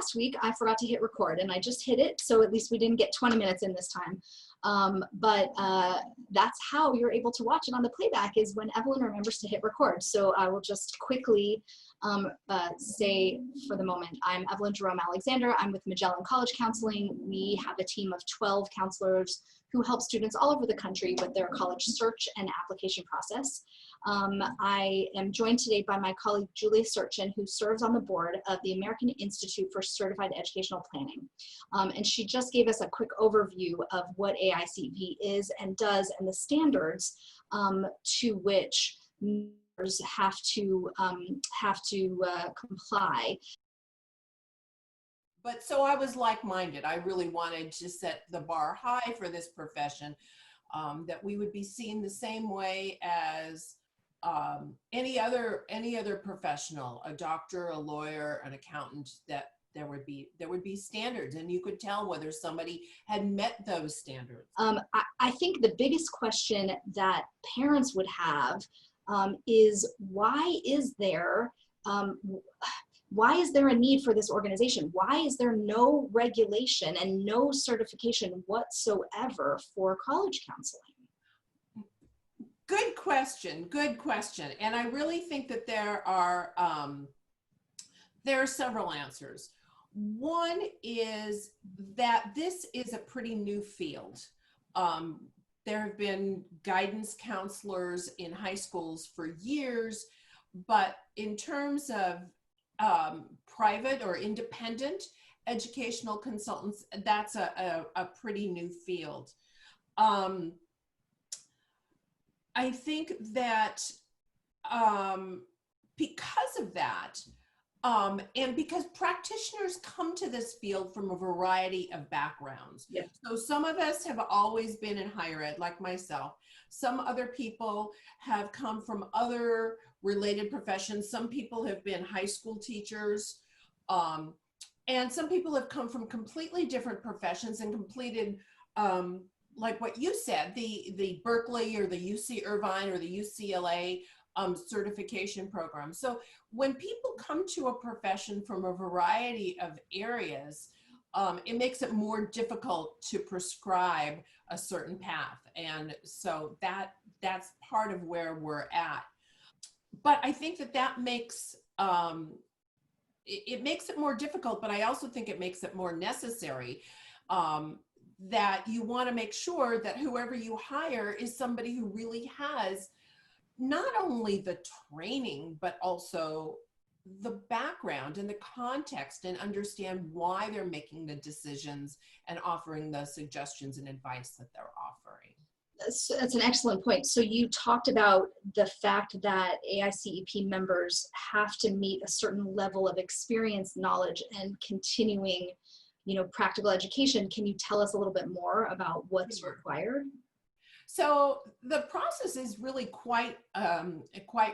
last week I forgot to hit record, and I just hit it, so at least we didn't get 20 minutes in this time. But that's how you're able to watch it on the playback, is when Evelyn remembers to hit record. So I will just quickly say for the moment, I'm Evelyn Jerome Alexander. I'm with Magellan College Counseling. We have a team of 12 counselors who help students all over the country with their college search and application process. I am joined today by my colleague Julia Surtshin, who serves on the board of the American Institute for Certified Educational Planning. And she just gave us a quick overview of what AICEP is and does, and the standards to which members have to comply. But so I was like-minded. I really wanted to set the bar high for this profession, that we would be seen the same way as any other professional, a doctor, a lawyer, an accountant, that there would be standards, and you could tell whether somebody had met those standards. I think the biggest question that parents would have is why is there a need for this organization? Why is there no regulation and no certification whatsoever for college counseling? Good question, good question. And I really think that there are several answers. One is that this is a pretty new field. There have been guidance counselors in high schools for years, but in terms of private or independent educational consultants, that's a pretty new field. I think that because of that, and because practitioners come to this field from a variety of backgrounds. Yeah. So some of us have always been in higher ed, like myself. Some other people have come from other related professions. Some people have been high school teachers. And some people have come from completely different professions and completed, like what you said, the Berkeley or the UC Irvine or the UCLA certification program. So when people come to a profession from a variety of areas, it makes it more difficult to prescribe a certain path. And so that's part of where we're at. But I think that makes, it makes it more difficult, but I also think it makes it more necessary, that you want to make sure that whoever you hire is somebody who really has not only the training, but also the background and the context, and understand why they're making the decisions and offering the suggestions and advice that they're offering. That's an excellent point. So you talked about the fact that AICEP members have to meet a certain level of experience, knowledge, and continuing, practical education. Can you tell us a little bit more about what's required? So the process is really quite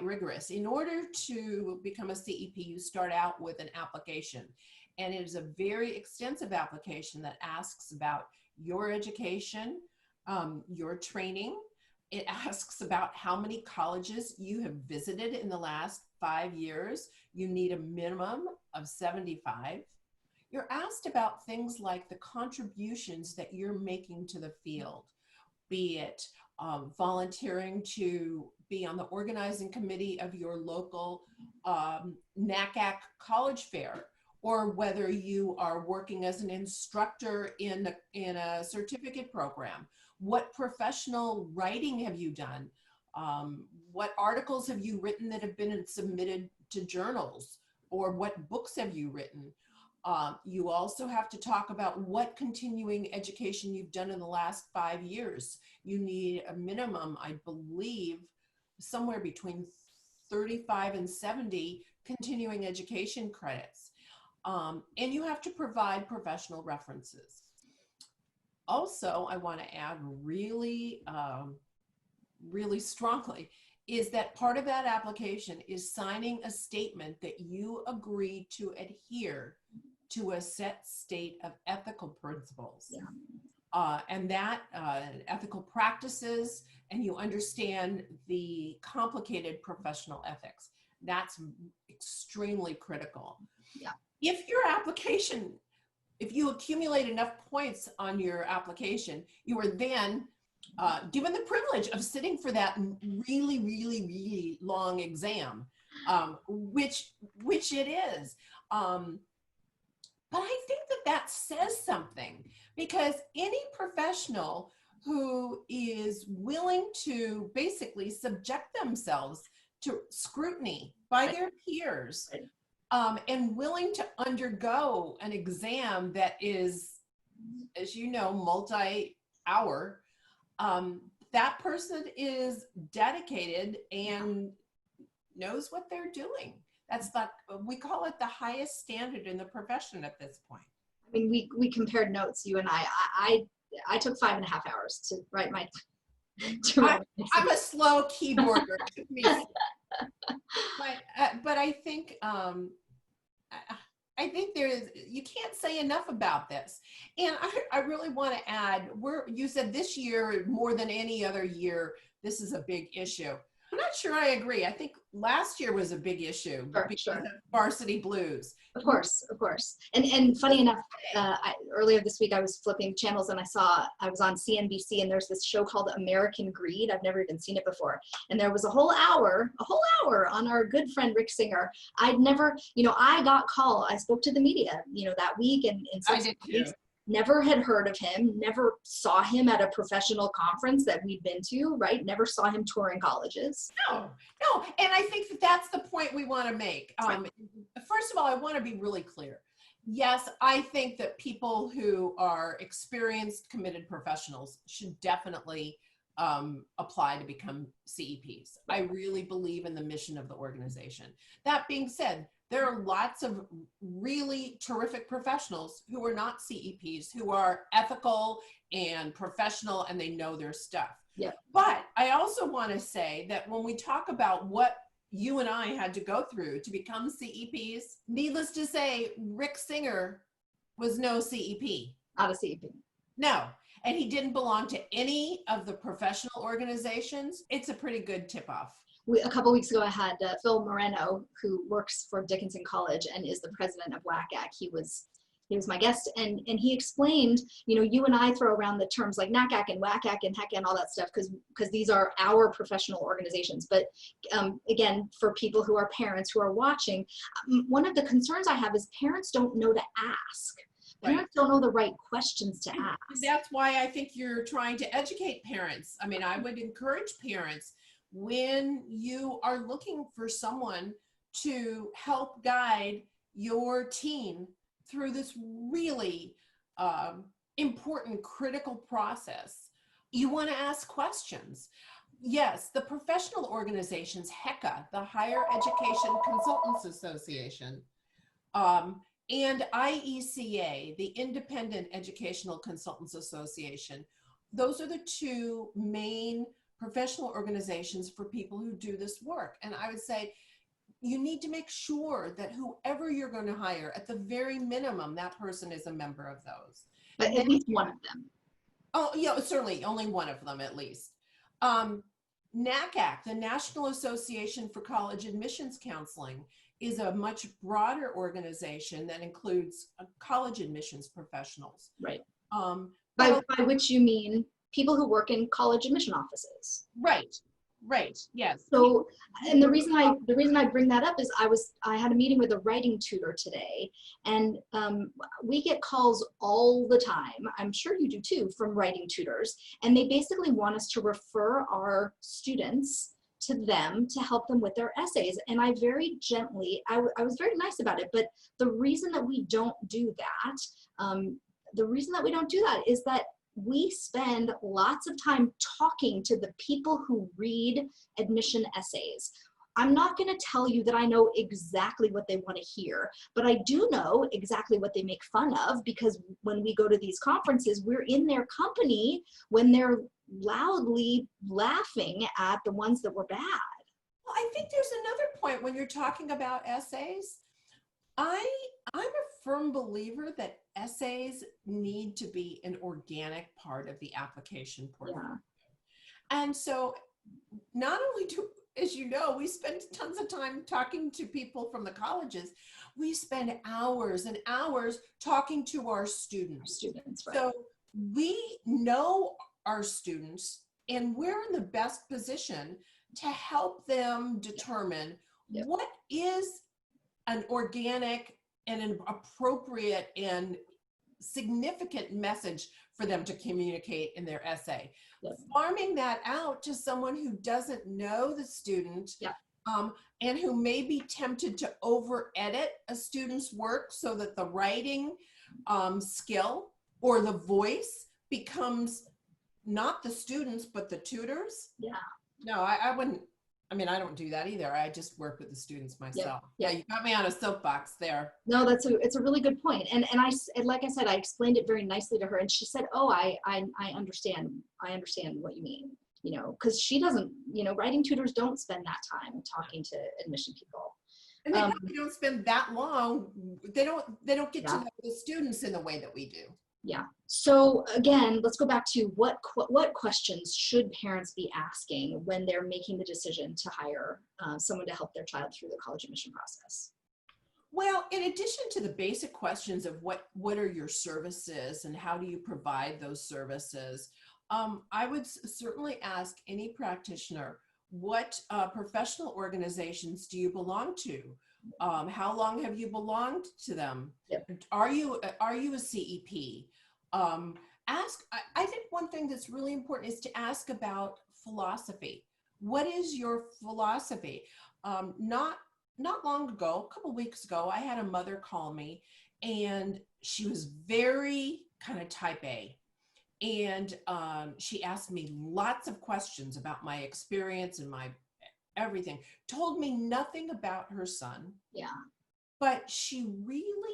rigorous. In order to become a CEP, you start out with an application, and it is a very extensive application that asks about your education, your training. It asks about how many colleges you have visited in the last 5 years. You need a minimum of 75. You're asked about things like the contributions that you're making to the field, be it volunteering to be on the organizing committee of your local NACAC college fair, or whether you are working as an instructor in a certificate program. What professional writing have you done? What articles have you written that have been submitted to journals? Or what books have you written? You also have to talk about what continuing education you've done in the last 5 years. You need a minimum, I believe, somewhere between 35 and 70 continuing education credits. And you have to provide professional references. Also, I want to add really strongly is that part of that application is signing a statement that you agree to adhere to a set state of ethical principles. Yeah. And that ethical practices, and you understand the complicated professional ethics. That's extremely critical. Yeah. If your application, if you accumulate enough points on your application, you are then given the privilege of sitting for that really, really, really long exam, which it is. But I think that that says something, because any professional who is willing to basically subject themselves to scrutiny by their peers, and willing to undergo an exam that is, as you know, multi-hour, that person is dedicated and knows what they're doing. That's like, we call it the highest standard in the profession at this point. I mean, we compared notes, you and I took 5.5 hours to write my. I'm a slow keyboarder. It took me, but I think you can't say enough about this. And I really want to add, you said this year more than any other year, this is a big issue. I'm not sure I agree. I think last year was a big issue because of Varsity Blues. Of course. And funny enough, earlier this week I was flipping channels and I was on CNBC, and there's this show called American Greed. I've never even seen it before. And there was a whole hour on our good friend Rick Singer. I'd never, I got called. I spoke to the media, that week, and I did too. Never had heard of him, never saw him at a professional conference that we'd been to, right? Never saw him touring colleges. No. And I think that that's the point we want to make. First of all, I want to be really clear. Yes, I think that people who are experienced, committed professionals should definitely apply to become CEPs. I really believe in the mission of the organization. That being said, there are lots of really terrific professionals who are not CEPs, who are ethical and professional, and they know their stuff. Yeah. But I also want to say that when we talk about what you and I had to go through to become CEPs, needless to say, Rick Singer was no CEP. Not a CEP. No. And he didn't belong to any of the professional organizations. It's a pretty good tip-off. A couple weeks ago, I had Phil Moreno, who works for Dickinson College and is the president of WACAC. He was my guest, and he explained, you and I throw around the terms like NACAC and WACAC and HECA and all that stuff because these are our professional organizations. But again, for people who are parents who are watching, one of the concerns I have is parents don't know to ask. Parents don't know the right questions to ask. That's why I think you're trying to educate parents. I mean, I would encourage parents, when you are looking for someone to help guide your teen through this really important, critical process, you want to ask questions. Yes, the professional organizations, HECA, the Higher Education Consultants Association, and IECA, the Independent Educational Consultants Association, those are the two main professional organizations for people who do this work. And I would say you need to make sure that whoever you're going to hire, at the very minimum, that person is a member of those. But at least one of them. Oh, yeah, certainly only one of them at least. NACAC, the National Association for College Admissions Counseling, is a much broader organization that includes college admissions professionals. Right. By which you mean people who work in college admission offices. Right. Yes. So, and the reason I bring that up is I had a meeting with a writing tutor today, and we get calls all the time, I'm sure you do too, from writing tutors, and they basically want us to refer our students to them to help them with their essays. And I very gently, I was very nice about it, but the reason that we don't do that is that we spend lots of time talking to the people who read admission essays. I'm not going to tell you that I know exactly what they want to hear, but I do know exactly what they make fun of, because when we go to these conferences, we're in their company when they're loudly laughing at the ones that were bad. Well, I think there's another point when you're talking about essays. I'm a firm believer that essays need to be an organic part of the application portfolio. Yeah. And so not only as you know, we spend tons of time talking to people from the colleges. We spend hours and hours talking to our students. Students, right. So we know our students, and we're in the best position to help them determine what is an organic and an appropriate and significant message for them to communicate in their essay. Farming that out to someone who doesn't know the student, and who may be tempted to over edit a student's work so that the writing skill or the voice becomes not the students, but the tutors. No, I wouldn't. I mean, I don't do that either. I just work with the students myself. Yeah, you got me on a soapbox there. No, it's a really good point. And like I said, I explained it very nicely to her, and she said, "Oh, I understand. I understand what you mean." You know, because she doesn't. You know, writing tutors don't spend that time talking to admission people. And they probably don't spend that long. They don't get to know the students in the way that we do. Yeah. So again, let's go back to what questions should parents be asking when they're making the decision to hire someone to help their child through the college admission process? Well, in addition to the basic questions of what are your services and how do you provide those services, I would certainly ask any practitioner, what professional organizations do you belong to? How long have you belonged to them? Are you a CEP? I think one thing that's really important is to ask about philosophy. What is your philosophy? Not long ago, a couple weeks ago, I had a mother call me, and she was very kind of type A. And she asked me lots of questions about my experience and my everything. Told me nothing about her son. But she really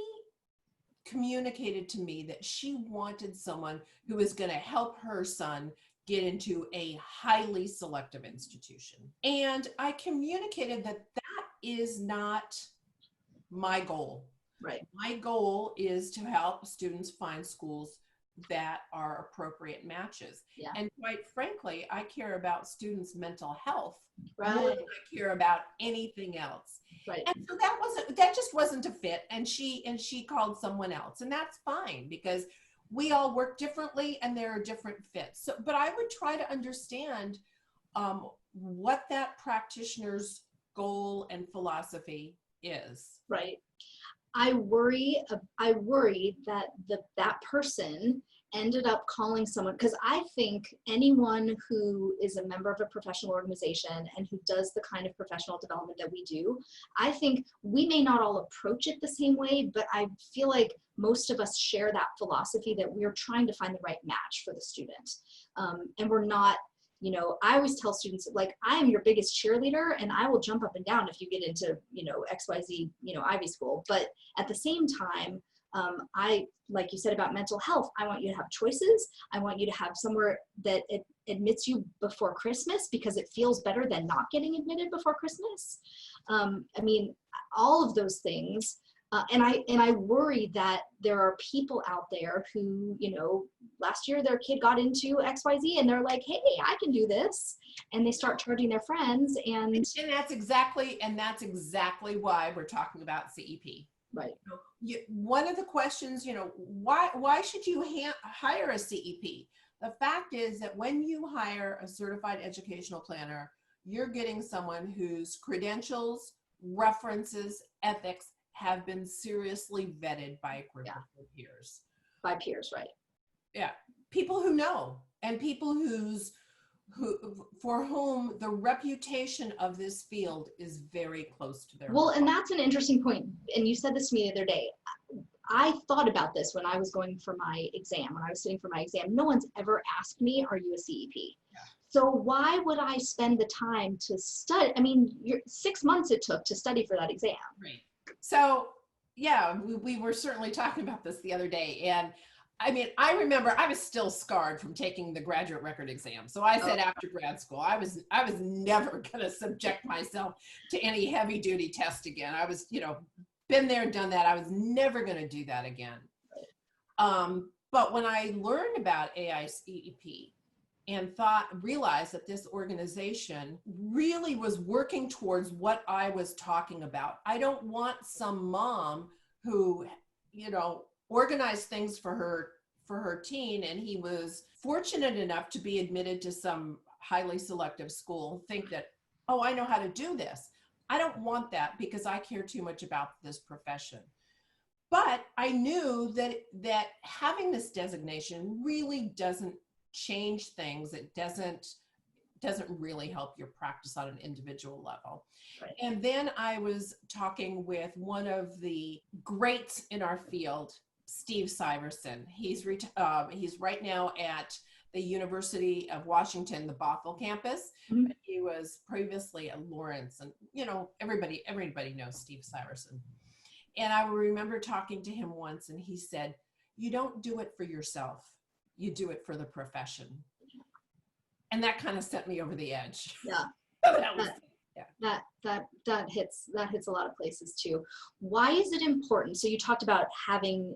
communicated to me that she wanted someone who was going to help her son get into a highly selective institution. And I communicated that that is not my goal. Right. My goal is to help students find schools that are appropriate matches. And quite frankly, I care about students' mental health more than I care about anything else. And so that just wasn't a fit, and she called someone else, and that's fine because we all work differently and there are different fits. So, but I would try to understand what that practitioner's goal and philosophy is. Right. I worry that that person ended up calling someone, because I think anyone who is a member of a professional organization and who does the kind of professional development that we do, I think we may not all approach it the same way, but I feel like most of us share that philosophy that we're trying to find the right match for the student. And we're not, you know, I always tell students, like, I am your biggest cheerleader and I will jump up and down if you get into, you know, XYZ, you know, Ivy school. But at the same time, I, like you said about mental health, I want you to have choices. I want you to have somewhere that it admits you before Christmas because it feels better than not getting admitted before Christmas. I mean, all of those things. And I worry that there are people out there who, you know, last year their kid got into XYZ and they're like, hey, I can do this. And they start charging their friends. And that's exactly why we're talking about CEP. Right. One of the questions, you know, why should you hire a CEP? The fact is that when you hire a certified educational planner, you're getting someone whose credentials, references, ethics have been seriously vetted by a group of peers. By peers, right. Yeah. People who know, and people for whom the reputation of this field is very close to their Well, heart. and that's an interesting point. And you said this to me the other day. I thought about this when I was going for my exam, when I was sitting for my exam. No one's ever asked me, are you a CEP? Yeah. So why would I spend the time to study? I mean, 6 months it took to study for that exam. Right. So, yeah, we were certainly talking about this the other day. And I mean, I remember I was still scarred from taking the graduate record exam. So I said after grad school, I was never going to subject myself to any heavy duty test again. I was, you know, been there, done that. I was never going to do that again. But when I learned about AICEP, and realized that this organization really was working towards what I was talking about. I don't want some mom who, organized things for her teen, and he was fortunate enough to be admitted to some highly selective school, think that, oh, I know how to do this. I don't want that because I care too much about this profession. But I knew that having this designation really doesn't change things. It doesn't really help your practice on an individual level. Right. And then I was talking with one of the greats in our field, Steve Syverson. He's right now at the University of Washington, the Bothell campus. Mm-hmm. But he was previously at Lawrence, and everybody knows Steve Syverson. And I remember talking to him once, and he said, "You don't do it for yourself. You do it for the profession." And that kind of sent me over the edge. Yeah. That hits a lot of places too. Why is it important? So you talked about having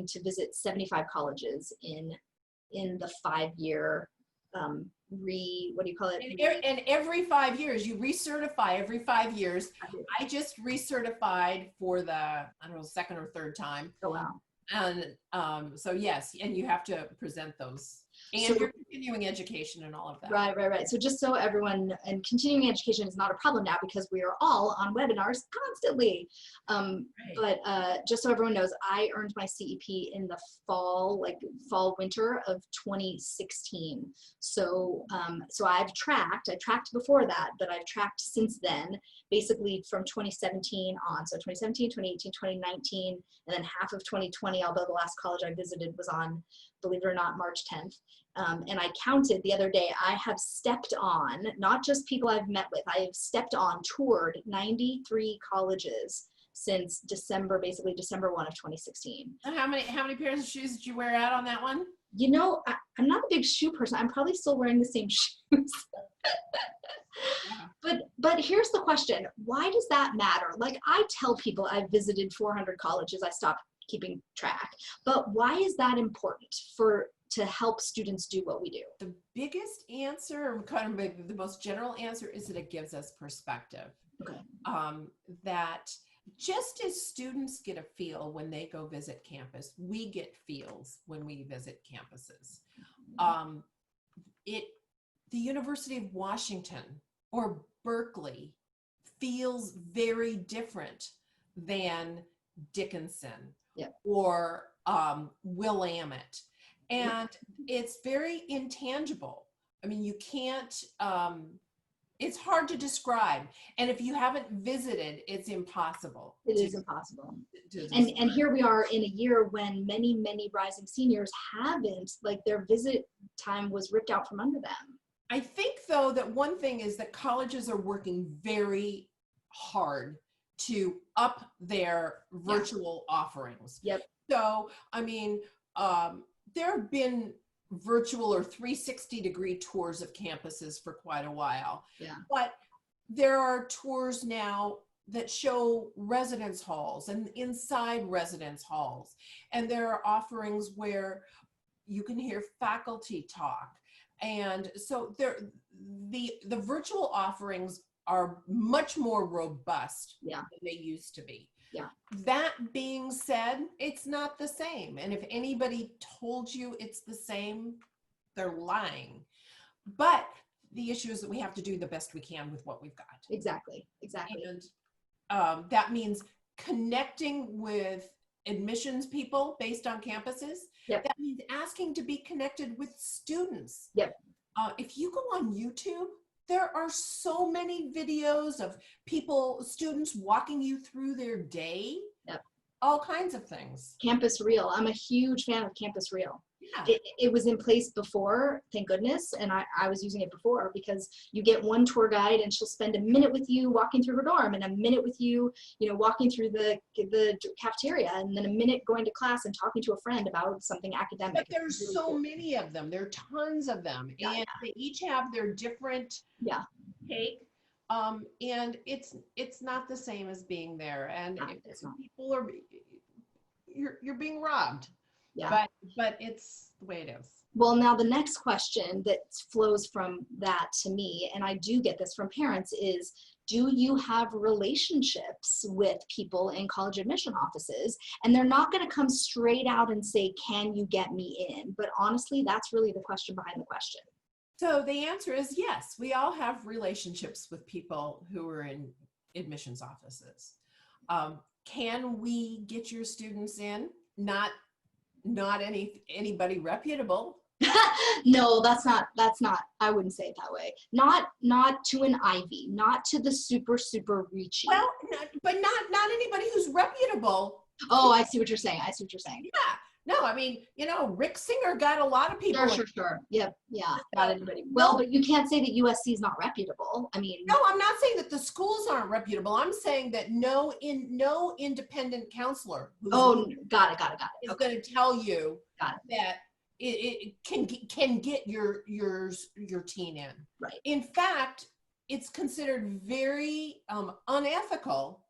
to visit 75 colleges in the 5-year what do you call it? And every 5 years, you recertify every 5 years. I just recertified for the, second or third time. Oh, wow. And so yes, and you have to present those. And your continuing education and all of that. Right. So just so everyone, and continuing education is not a problem now because we are all on webinars constantly. But just so everyone knows, I earned my CEP in the fall winter of 2016. So I tracked before that, but I've tracked since then, basically from 2017 on. So 2017, 2018, 2019, and then half of 2020, although the last college I visited was on, believe it or not, March 10th. And I counted the other day, I have stepped on, not just people I've met with, I have toured 93 colleges since basically December 1 of 2016. And how many pairs of shoes did you wear out on that one? I'm not a big shoe person. I'm probably still wearing the same shoes. But here's the question. Why does that matter? Like, I tell people I've visited 400 colleges. I stopped keeping track. But why is that important to help students do what we do? The biggest answer, kind of the most general answer, is that it gives us perspective. Okay. That just as students get a feel when they go visit campus, we get feels when we visit campuses. The University of Washington or Berkeley feels very different than Dickinson. Yep. Or Willamette. And it's very intangible. I mean, you can't, it's hard to describe. And if you haven't visited, it's impossible. It is impossible. And here we are in a year when many, many rising seniors haven't, their visit time was ripped out from under them. I think, though, that one thing is that colleges are working very hard to up their virtual offerings. Yep. So, I mean, there have been virtual or 360-degree tours of campuses for quite a while. Yeah. But there are tours now that show residence halls and inside residence halls. And there are offerings where you can hear faculty talk. And so the virtual offerings are much more robust than they used to be. Yeah. That being said, it's not the same. And if anybody told you it's the same, they're lying. But the issue is that we have to do the best we can with what we've got. Exactly. And that means connecting with admissions people based on campuses. Yep. That means asking to be connected with students. Yep. If you go on YouTube, there are so many videos of students walking you through their day. Yep. All kinds of things. Campus Reel. I'm a huge fan of Campus Reel. Yeah. It was in place before, thank goodness, and I was using it before because you get one tour guide and she'll spend a minute with you walking through her dorm and a minute with you, walking through the cafeteria, and then a minute going to class and talking to a friend about something academic. But there's really so many of them. There are tons of them, and they each have their different take. And it's not the same as being there, and people are you're being robbed. Yeah. But it's the way it is. Well, now the next question that flows from that to me, and I do get this from parents, is do you have relationships with people in college admission offices? And they're not going to come straight out and say, can you get me in? But honestly, that's really the question behind the question. So the answer is yes, we all have relationships with people who are in admissions offices. Can we get your students in? Not anybody reputable. No, that's not, I wouldn't say it that way. Not to an Ivy, not to the super reachy. Well, but not anybody who's reputable. Oh, I see what you're saying. Yeah. No, I mean, Rick Singer got a lot of people. Sure. Yep. Yeah. Not anybody. Well, but you can't say that USC is not reputable. I mean. No, I'm not saying that the schools aren't reputable. I'm saying that no independent counselor got it. is going to tell you that it can get your teen in. Right. In fact, it's considered very unethical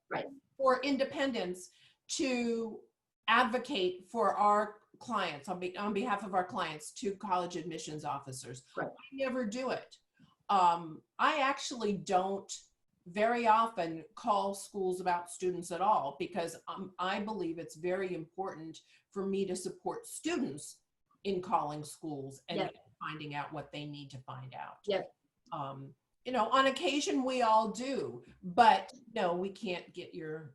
for independents to advocate for our clients on behalf of our clients to college admissions officers. Right. I never do it. I actually don't very often call schools about students at all because I believe it's very important for me to support students in calling schools and finding out what they need to find out. Yep. On occasion we all do, but no, we can't get your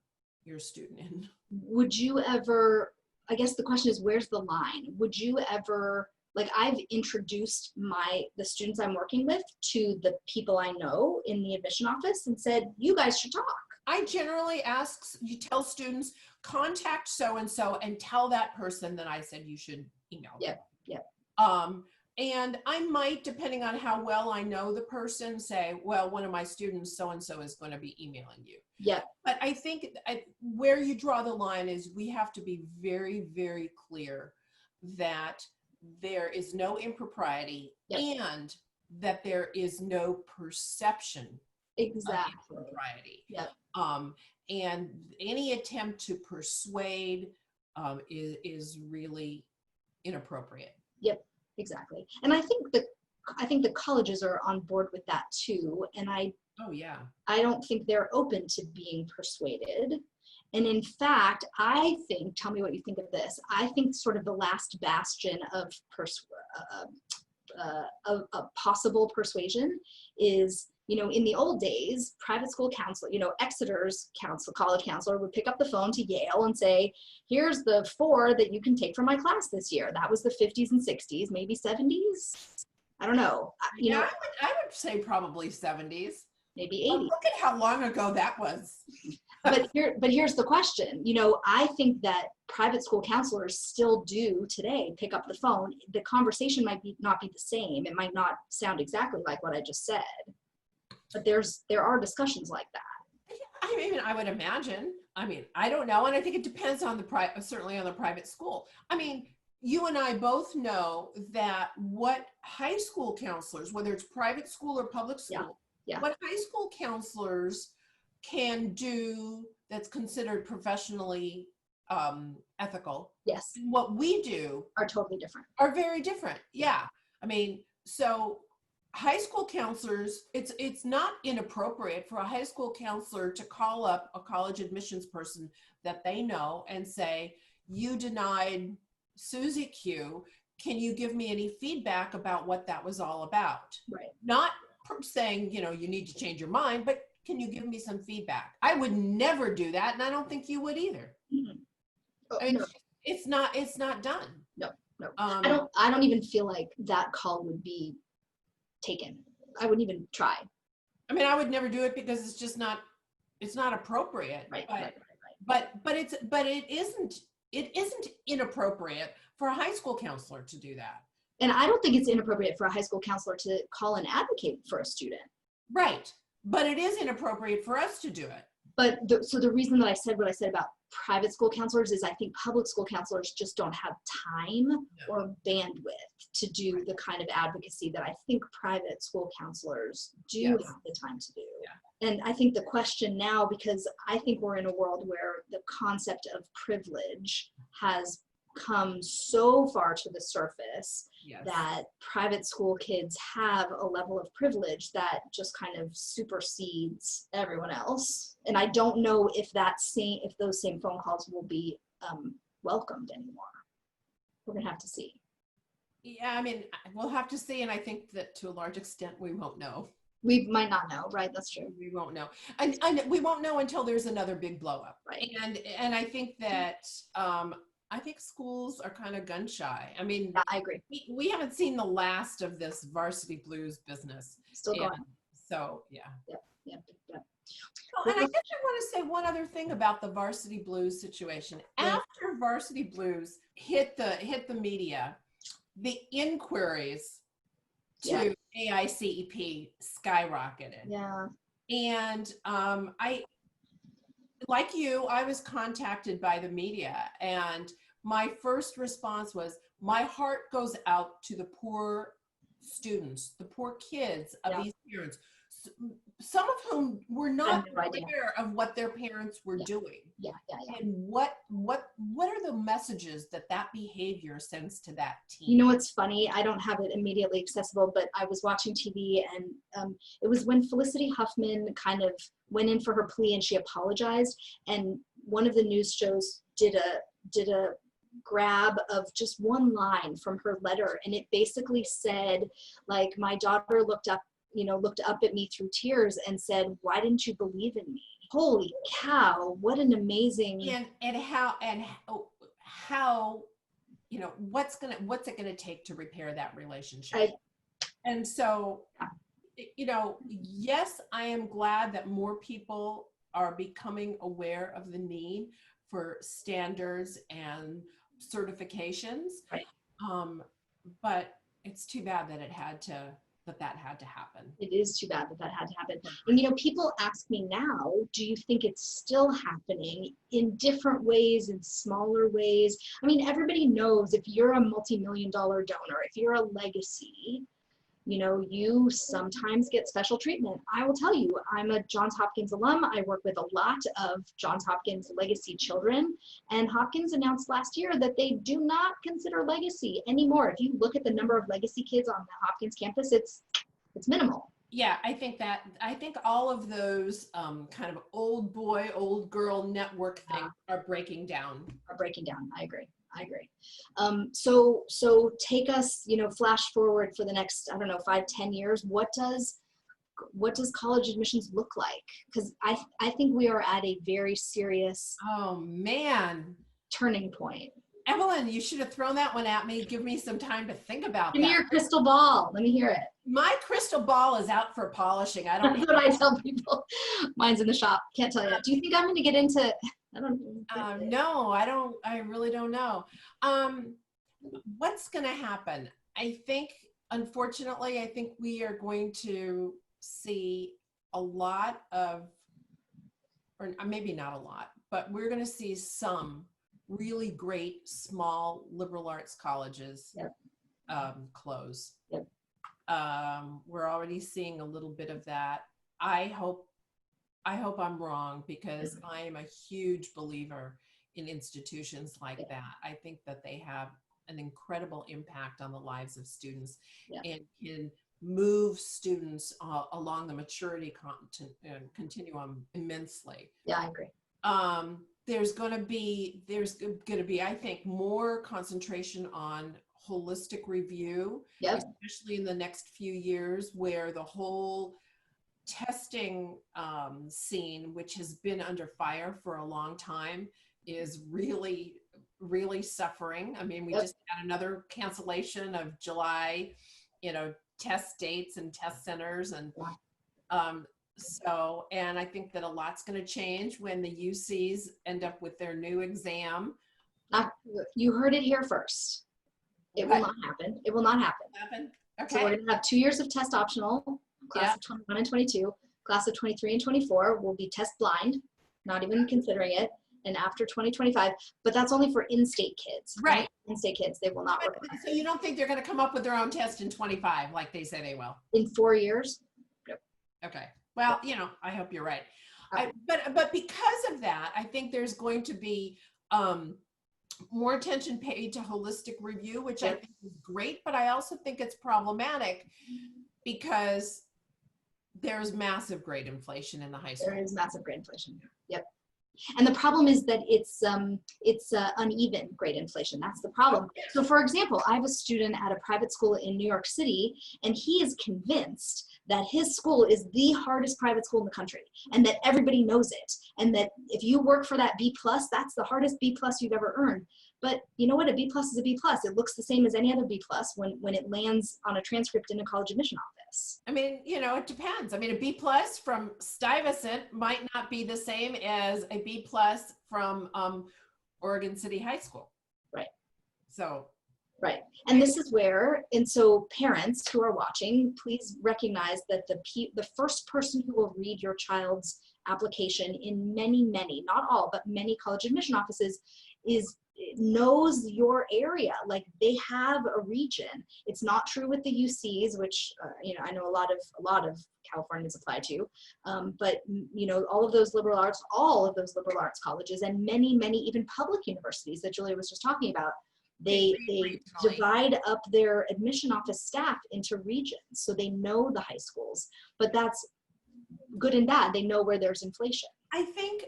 student in. Would you ever, I guess the question is, where's the line? Would you ever, like I've introduced the students I'm working with to the people I know in the admission office and said, you guys should talk. I generally you tell students, contact so-and-so and tell that person that I said you should email them. Yep. And I might, depending on how well I know the person, say, well, one of my students, so-and-so, is going to be emailing you. Yeah. But I think where you draw the line is we have to be very, very clear that there is no impropriety and that there is no perception of impropriety. Yep. And any attempt to persuade is really inappropriate. Yep. Exactly. And I think the colleges are on board with that too. And I don't think they're open to being persuaded. And in fact, I think, tell me what you think of this, I think sort of the last bastion of possible persuasion is, in the old days, private school counselor, Exeter's college counselor would pick up the phone to Yale and say, here's the 4 that you can take from my class this year. That was the 50s and 60s, maybe 70s. I don't know. I would say probably 70s. Maybe 80s. Well, look at how long ago that was. But here's the question. I think that private school counselors still do today pick up the phone. The conversation might not be the same. It might not sound exactly like what I just said. But there are discussions like that. I mean, I would imagine. I mean, I don't know. And I think it depends on certainly on the private school. I mean, you and I both know that what high school counselors, whether it's private school or public school, what high school counselors can do that's considered professionally ethical. Yes. And what we do are totally different. Are very different. Yeah. I mean, so high school counselors, it's not inappropriate for a high school counselor to call up a college admissions person that they know and say, you denied Susie Q. Can you give me any feedback about what that was all about? Right. Not saying, you need to change your mind, but can you give me some feedback? I would never do that, and I don't think you would either. Mm-hmm. I mean, no. It's not done. No. I don't even feel like that call would be taken. I wouldn't even try. I mean, I would never do it because it's not appropriate. Right. But it isn't inappropriate for a high school counselor to do that. And I don't think it's inappropriate for a high school counselor to call and advocate for a student. Right. But it is inappropriate for us to do it. But so the reason that I said what I said about private school counselors is I think public school counselors just don't have time or bandwidth to do the kind of advocacy that I think private school counselors do have the time to do. Yeah. And I think the question now, because I think we're in a world where the concept of privilege has come so far to the surface Yes. that private school kids have a level of privilege that just kind of supersedes everyone else. And I don't know if those same phone calls will be welcomed anymore. We're gonna have to see. Yeah, I mean, we'll have to see, and I think that to a large extent we won't know. We might not know, right? That's true. We won't know, and we won't know until there's another big blow up, right? And I think that I think schools are kind of gun shy. I mean, yeah, I agree. We haven't seen the last of this varsity blues business. Still going. So yeah. Yep. Well, and I guess I want to say one other thing about the varsity blues situation. Yeah. After varsity blues hit the media, the inquiries to AICEP skyrocketed. Yeah. And I, like you, I was contacted by the media, and my first response was, my heart goes out to the poor students, the poor kids of these parents, some of whom were not aware of what their parents were doing. And what are the messages that behavior sends to that teen? You know what's funny? I don't have it immediately accessible, but I was watching TV, and it was when Felicity Huffman kind of went in for her plea and she apologized, and one of the news shows did a grab of just one line from her letter, and it basically said, like, my daughter looked up at me through tears and said, "Why didn't you believe in me?" Holy cow, what an amazing. And how what's it gonna take to repair that relationship? And so, yes, I am glad that more people are becoming aware of the need for standards and certifications. Right. But it's too bad that that had to happen. It is too bad that had to happen. And people ask me now, do you think it's still happening in different ways, in smaller ways? I mean, everybody knows if you're a multi-million-dollar donor, if you're a legacy, you sometimes get special treatment. I will tell you, I'm a Johns Hopkins alum. I work with a lot of Johns Hopkins legacy children, and Hopkins announced last year that they do not consider legacy anymore. If you look at the number of legacy kids on the Hopkins campus, it's minimal. Yeah, I think all of those kind of old boy, old girl network things are breaking down. I agree. So take us, flash forward for the next, 5-10 years. What does college admissions look like? Because I think we are at a very serious turning point. Evelyn, you should have thrown that one at me. Give me some time to think about that. Give me your crystal ball. Let me hear it. My crystal ball is out for polishing. I don't know. That's what I tell people. Mine's in the shop. Can't tell you. Do you think I'm going to get into? I don't know. No, I don't. I really don't know. What's going to happen? I think, unfortunately, we are going to see a lot of, or maybe not a lot, but we're going to see some really great small liberal arts colleges close. Yep. We're already seeing a little bit of that. I hope I'm wrong, because I am a huge believer in institutions like that. I think that they have an incredible impact on the lives of students and can move students along the maturity continuum immensely. Yeah, I agree. There's going to be, I think, more concentration on holistic review, especially in the next few years, where the whole testing scene, which has been under fire for a long time, is really, really suffering. I mean, we just had another cancellation of July, test dates and test centers, and and I think that a lot's going to change when the UCs end up with their new exam. You heard it here first. It will not happen. It will not happen. Okay. So we're going to have 2 years of test optional. Class of 21 and 22. Class of 23 and 24 will be test blind, not even considering it. And after 2025, but that's only for in-state kids. Right. In-state kids, they will not work. So you don't think they're going to come up with their own test in 25, like they say they will? In 4 years? Yep. Okay. Well, I hope you're right. But because of that, I think there's going to be more attention paid to holistic review, which I Yep. think is great, but I also think it's problematic because there's massive grade inflation in the high school. There is massive grade inflation. Yep. And the problem is that it's uneven grade inflation. That's the problem. So for example, I have a student at a private school in New York City, and he is convinced that his school is the hardest private school in the country, and that everybody knows it. And that if you work for that B+, that's the hardest B+ you've ever earned. But you know what? A B+ is a B+. It looks the same as any other B+ when it lands on a transcript in a college admission office. I mean, it depends. I mean, a B+ from Stuyvesant might not be the same as a B+ from Oregon City High School. Right. So. Right. And this is where, and so parents who are watching, please recognize that the first person who will read your child's application in many, not all, but many college admission offices knows your area. Like, they have a region. It's not true with the UCs, which I know a lot of Californians apply to, but all of those liberal arts colleges, and many even public universities that Julia was just talking about, they divide up their admission office staff into regions, so they know the high schools. But that's good and bad. They know where there's inflation. I think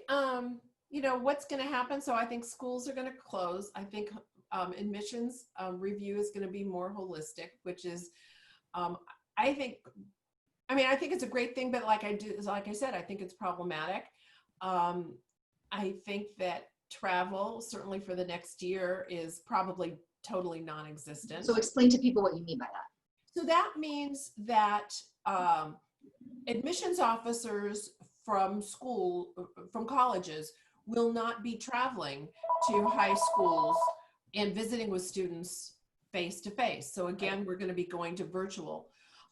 what's going to happen. So I think schools are going to close. I think admissions review is going to be more holistic, which is, I think it's a great thing, but like I said, I think it's problematic. I think that travel, certainly for the next year, is probably totally non-existent. So explain to people what you mean by that. So that means that admissions officers from colleges will not be traveling to high schools and visiting with students face to face. So again, we're going to be going to virtual.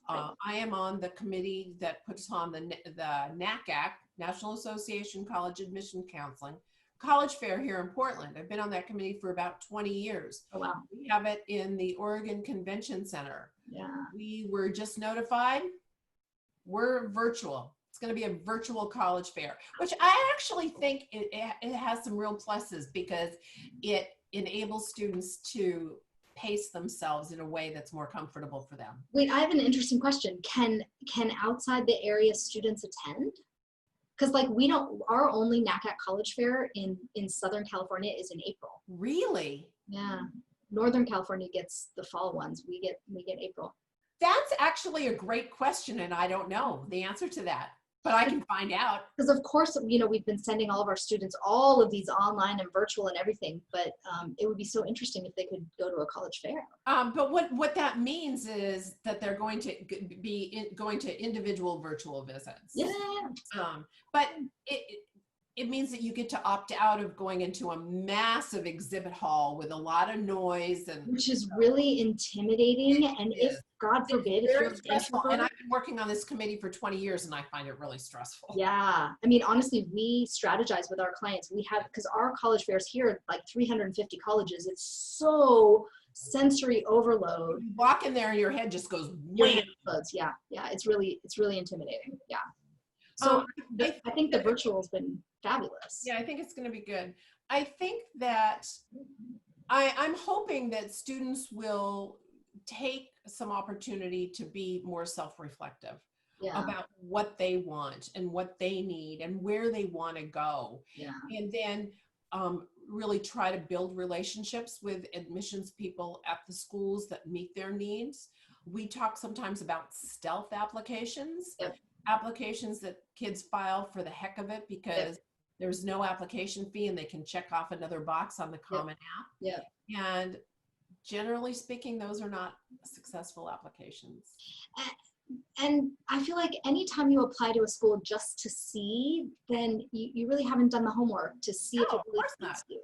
I am on the committee that puts on the NACAC, National Association College Admission Counseling, college fair here in Portland. I've been on that committee for about 20 years. Oh, wow. We have it in the Oregon Convention Center. Yeah. We were just notified. We're virtual. It's going to be a virtual college fair, which I actually think it has some real pluses, because it enables students to pace themselves in a way that's more comfortable for them. Wait, I have an interesting question. Can outside the area students attend? Because our only NACAC college fair in Southern California is in April. Really? Yeah. Northern California gets the fall ones. We get April. That's actually a great question, and I don't know the answer to that, but I can find out. Because of course, we've been sending all of our students all of these online and virtual and everything, but it would be so interesting if they could go to a college fair. But what that means is that they're going to be going to individual virtual visits. Yeah. But it means that you get to opt out of going into a massive exhibit hall with a lot of noise, and which is really intimidating. And if God forbid, if you're stressful, and I've been working on this committee for 20 years, and I find it really stressful. Yeah, I mean, honestly, we strategize with our clients. We have, because our college fairs here are like 350 colleges. It's so sensory overload. You walk in there and your head just goes Your wham. head explodes. Yeah, it's really intimidating. Yeah. So I think the virtual has been fabulous. Yeah, I think it's going to be good. I think that I'm hoping that students will take some opportunity to be more self-reflective about what they want and what they need and where they want to go. Yeah. And then really try to build relationships with admissions people at the schools that meet their needs. We talk sometimes about stealth applications. Yep. Applications that kids file for the heck of it because there's no application fee and they can check off another box on the Common App. Yeah. And generally speaking, those are not successful applications. And I feel like anytime you apply to a school just to see, then you really haven't done the homework to see if it really fits you.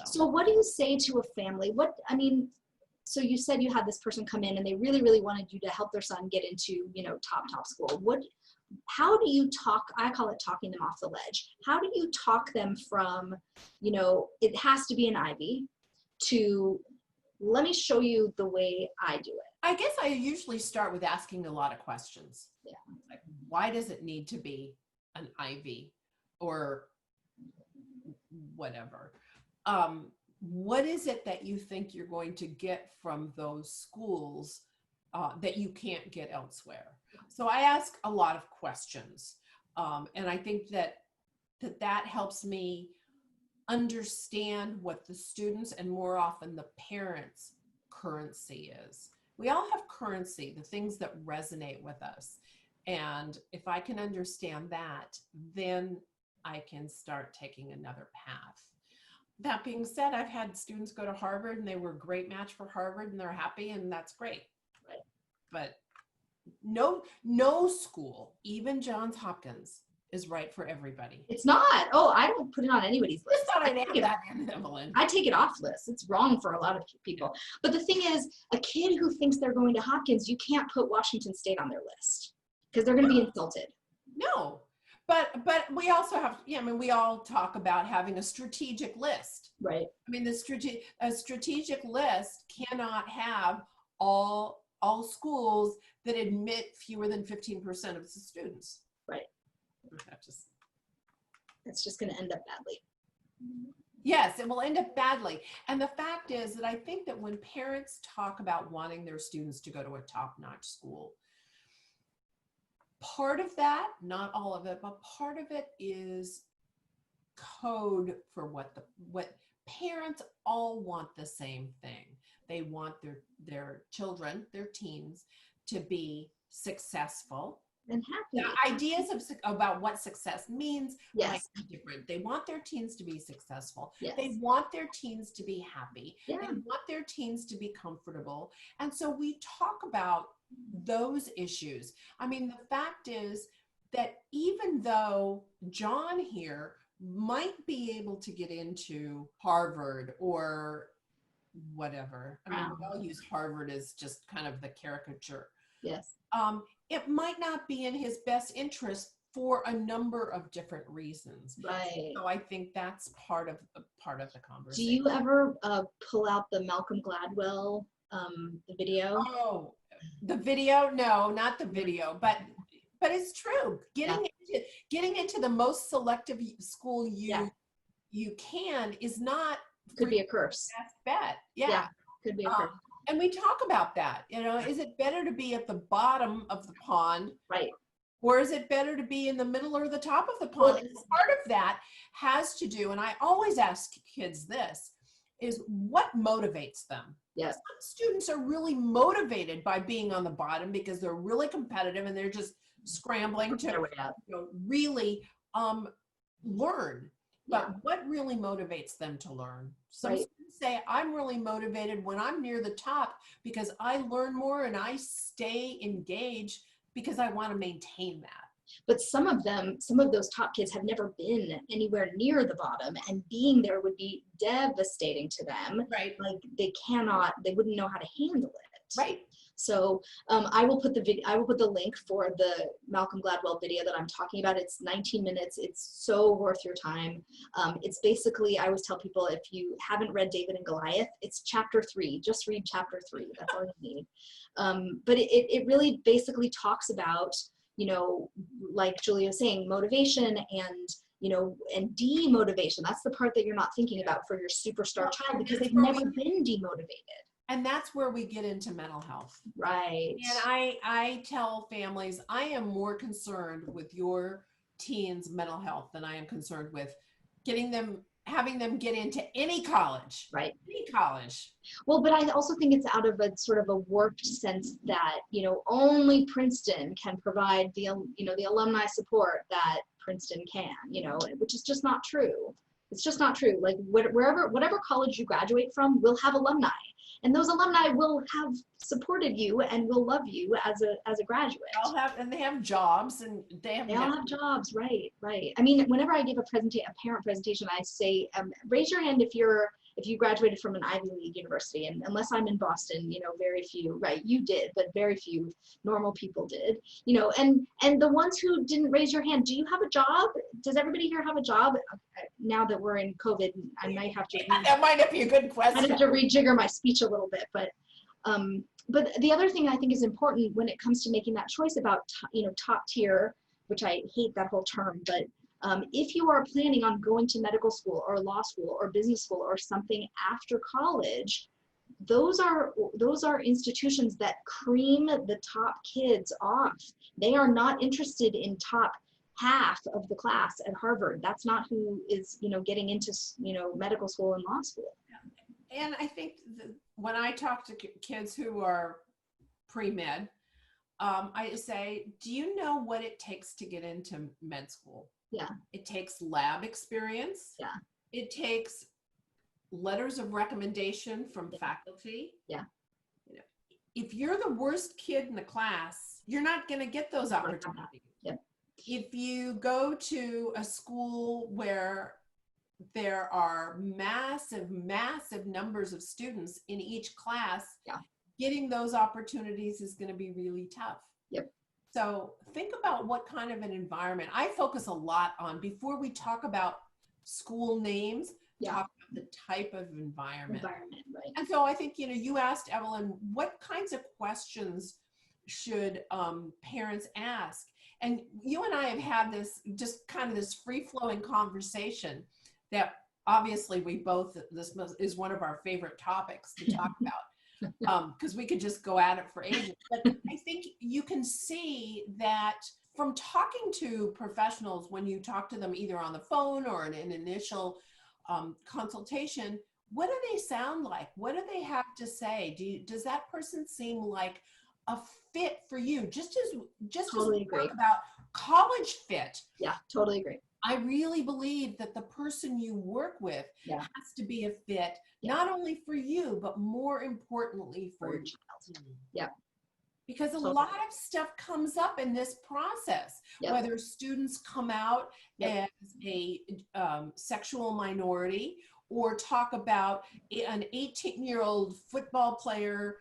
So what do you say to a family? So you said you had this person come in and they really, really wanted you to help their son get into, top school. How do you talk? I call it talking them off the ledge. How do you talk them from, it has to be an Ivy, to let me show you the way I do it? I guess I usually start with asking a lot of questions. Yeah. Like, why does it need to be an Ivy or whatever? what is it that you think you're going to get from those schools that you can't get elsewhere? So I ask a lot of questions. And I think that helps me understand what the students and more often the parents' currency is. We all have currency, the things that resonate with us. And if I can understand that, then I can start taking another path. That being said, I've had students go to Harvard and they were a great match for Harvard and they're happy, and that's great. Right. But no school, even Johns Hopkins, is right for everybody. It's not. Oh, I don't put it on anybody's list. Just thought I'd add that in, Evelyn. I take it off lists. It's wrong for a lot of people. But the thing is, a kid who thinks they're going to Hopkins, you can't put Washington State on their list because they're going to be insulted. No, but we also have, we all talk about having a strategic list. Right. I mean, a strategic list cannot have all schools that admit fewer than 15% of the students. Right. It's just going to end up badly. Yes, it will end up badly. And the fact is that I think that when parents talk about wanting their students to go to a top-notch school, part of that, not all of it, but part of it is code for what parents all want the same thing. They want their children, their teens, to be successful and happy. The ideas about what success means might be different. They want their teens to be successful. Yes. They want their teens to be happy. Yeah. They want their teens to be comfortable. And so we talk about those issues. I mean, the fact is that even though John here might be able to get into Harvard or whatever, I mean, we all use Harvard as just kind of the caricature. Yes. It might not be in his best interest for a number of different reasons. Right. So I think that's part of the conversation. Do you ever pull out the Malcolm Gladwell the video? Oh, the video? No, not the video, but it's true. Getting into the most selective school you can is not could be a curse. Best bet. Yeah. Could be a curse. And we talk about that, is it better to be at the bottom of the pond? Right. Or is it better to be in the middle or the top of the pond? Well, part of that has to do, and I always ask kids this, is what motivates them? Yes. Some students are really motivated by being on the bottom because they're really competitive and they're just scrambling to really learn. But what really motivates them to learn? Some students say, I'm really motivated when I'm near the top because I learn more and I stay engaged because I want to maintain that. But some of those top kids have never been anywhere near the bottom, and being there would be devastating to them. Right. Like they wouldn't know how to handle it. Right. So I will put the link for the Malcolm Gladwell video that I'm talking about. It's 19 minutes. It's so worth your time. It's basically, I always tell people, if you haven't read David and Goliath, it's chapter 3. Just read chapter 3. That's all you need. But it really basically talks about, like Julia was saying, motivation and demotivation. That's the part that you're not thinking about for your superstar child because they've never been demotivated. And that's where we get into mental health. Right. And I tell families, I am more concerned with your teens' mental health than I am concerned with having them get into any college. Right. Any college. Well, but I also think it's out of a sort of a warped sense that, only Princeton can provide the alumni support that Princeton can, which is just not true. It's just not true. Like whatever college you graduate from will have alumni. And those alumni will have supported you and will love you as a graduate. They have jobs, and they all have jobs, right. I mean, whenever I give a parent presentation, I say, raise your hand if you graduated from an Ivy League university, and unless I'm in Boston, very few, right? You did, but very few normal people did, and the ones who didn't raise your hand, do you have a job? Does everybody here have a job? Now that we're in COVID, I might have to. That might not be a good question. I have to rejigger my speech a little bit, but the other thing I think is important when it comes to making that choice about, top tier, which I hate that whole term, but If you are planning on going to medical school or law school or business school or something after college, those are institutions that cream the top kids off. They are not interested in top half of the class at Harvard. That's not who is, getting into, medical school and law school. And I think when I talk to kids who are pre-med, I say, do you know what it takes to get into med school? Yeah. It takes lab experience. Yeah. It takes letters of recommendation from faculty. Yeah. If you're the worst kid in the class, you're not going to get those opportunities. Yep. If you go to a school where there are massive numbers of students in each class, yeah, getting those opportunities is going to be really tough. Yep. So think about what kind of an environment. I focus a lot on, before we talk about school names, yeah, talk about the type of environment. Right. And so I think, you asked, Evelyn, what kinds of questions should parents ask? And you and I have had this, just kind of this free-flowing conversation that obviously this is one of our favorite topics to talk about, because we could just go at it for ages. But I think you can see that from talking to professionals, when you talk to them either on the phone or in an initial consultation, what do they sound like? What do they have to say? Does that person seem like a fit for you? Just totally as we agree. talk about college fit. Yeah, totally agree. I really believe that the person you work with has to be a fit, not only for you, but more importantly for your child. Yeah. Because a lot of stuff comes up in this process, whether students come out as a sexual minority, or talk about an 18-year-old football player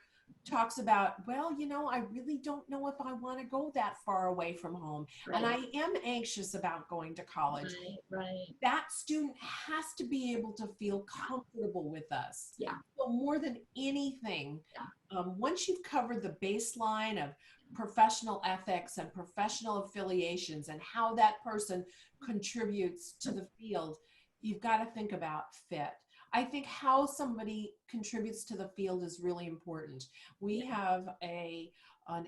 talks about, well, I really don't know if I want to go that far away from home. Right. And I am anxious about going to college. Right. That student has to be able to feel comfortable with us. Yeah. So more than anything, once you've covered the baseline of professional ethics and professional affiliations and how that person contributes to the field, you've got to think about fit. I think how somebody contributes to the field is really important. We have an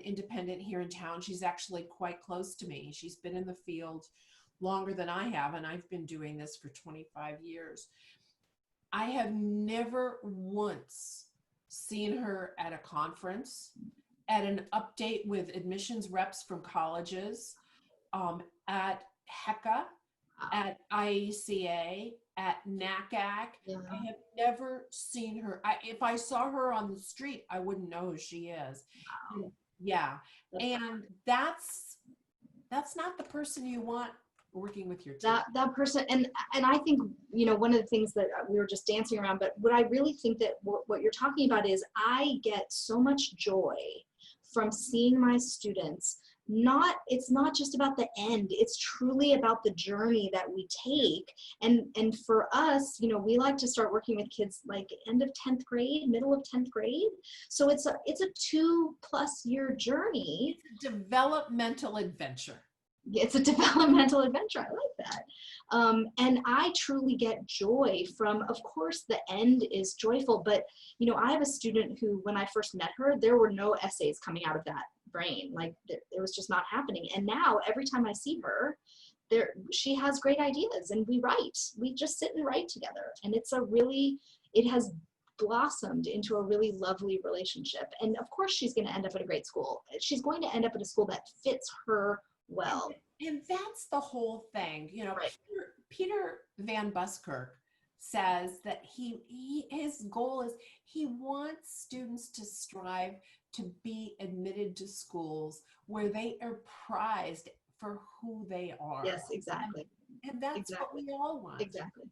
independent here in town. She's actually quite close to me. She's been in the field longer than I have, and I've been doing this for 25 years. I have never once seen her at a conference, at an update with admissions reps from colleges, at HECA, at IACA, at NACAC. I have never seen her. If I saw her on the street, I wouldn't know who she is. Wow. Yeah. And that's not the person you want working with your team. That person, and I think, one of the things that we were just dancing around, but what I really think that what you're talking about is, I get so much joy from seeing my students. It's not just about the end, it's truly about the journey that we take. And for us, we like to start working with kids like end of 10th grade, middle of 10th grade. So it's a 2+ year journey. It's a developmental adventure. It's a developmental adventure. I like that. And I truly get joy from, of course, the end is joyful, but, I have a student who, when I first met her, there were no essays coming out of that brain. Like, it was just not happening. And now every time I see her, she has great ideas, and we just sit and write together. And it has blossomed into a really lovely relationship. And of course, she's going to end up at a great school. She's going to end up at a school that fits her well. And that's the whole thing. Right. Peter Van Buskirk says that his goal is, he wants students to strive to be admitted to schools where they are prized for who they are. Yes, exactly. And that's what we all want. Exactly.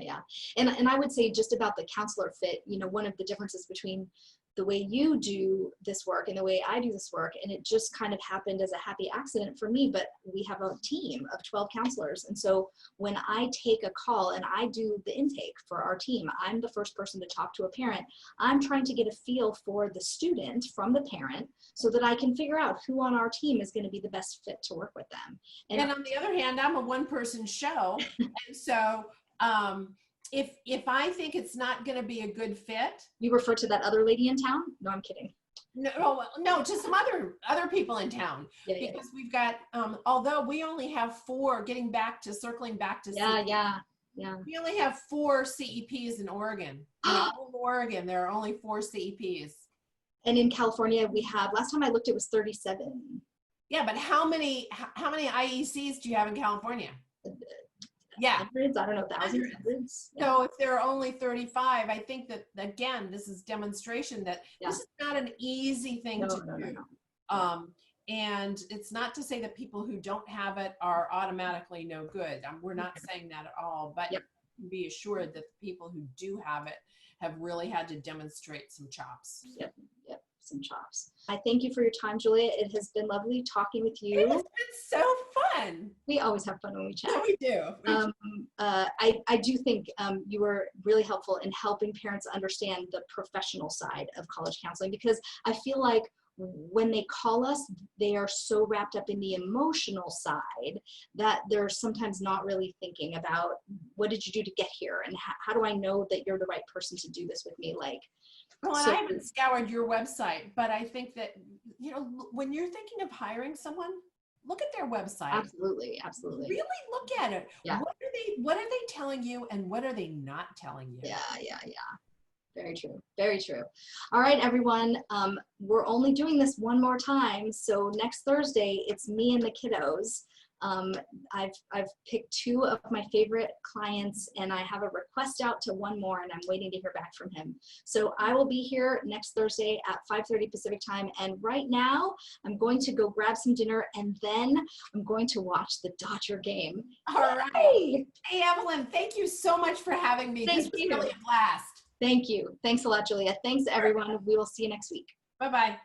Yeah. And I would say, just about the counselor fit, one of the differences between the way you do this work and the way I do this work. And it just kind of happened as a happy accident for me, but we have a team of 12 counselors. And so when I take a call and I do the intake for our team, I'm the first person to talk to a parent. I'm trying to get a feel for the student from the parent so that I can figure out who on our team is going to be the best fit to work with them. And on the other hand, I'm a one-person show. And so, if I think it's not going to be a good fit. You refer to that other lady in town? No, I'm kidding. No, just some other people in town. Yeah, because we've got, although we only have 4, circling back to yeah. We only have 4 CEPs in Oregon. In all of Oregon, there are only 4 CEPs. And in California, we have, last time I looked, it was 37. Yeah, but how many IECs do you have in California? Yeah. Hundreds, I don't know, thousands, hundreds. Yeah. So if there are only 35, I think that, again, this is demonstration that this is not an easy thing to do. No. And it's not to say that people who don't have it are automatically no good. We're not saying that at all, but be assured that the people who do have it have really had to demonstrate some chops. Yep, some chops. I thank you for your time, Julia. It has been lovely talking with you. It has been so fun. We always have fun when we chat. Yeah, we do. I do think you were really helpful in helping parents understand the professional side of college counseling, because I feel like when they call us, they are so wrapped up in the emotional side that they're sometimes not really thinking about what did you do to get here, and how do I know that you're the right person to do this with me? Well, and I haven't scoured your website, but I think that, when you're thinking of hiring someone, look at their website. Absolutely. Really look at it. Yeah. What are they telling you, and what are they not telling you? Yeah. Very true. Very true. All right, everyone. We're only doing this one more time. So next Thursday, it's me and the kiddos. I've picked 2 of my favorite clients, and I have a request out to one more, and I'm waiting to hear back from him. So I will be here next Thursday at 5:30 Pacific time. And right now I'm going to go grab some dinner, and then I'm going to watch the Dodger game. All right. Hey, Evelyn, thank you so much for having me. This was really a blast. Thank you. Thanks a lot, Julia. Thanks, everyone. We will see you next week. Bye-bye.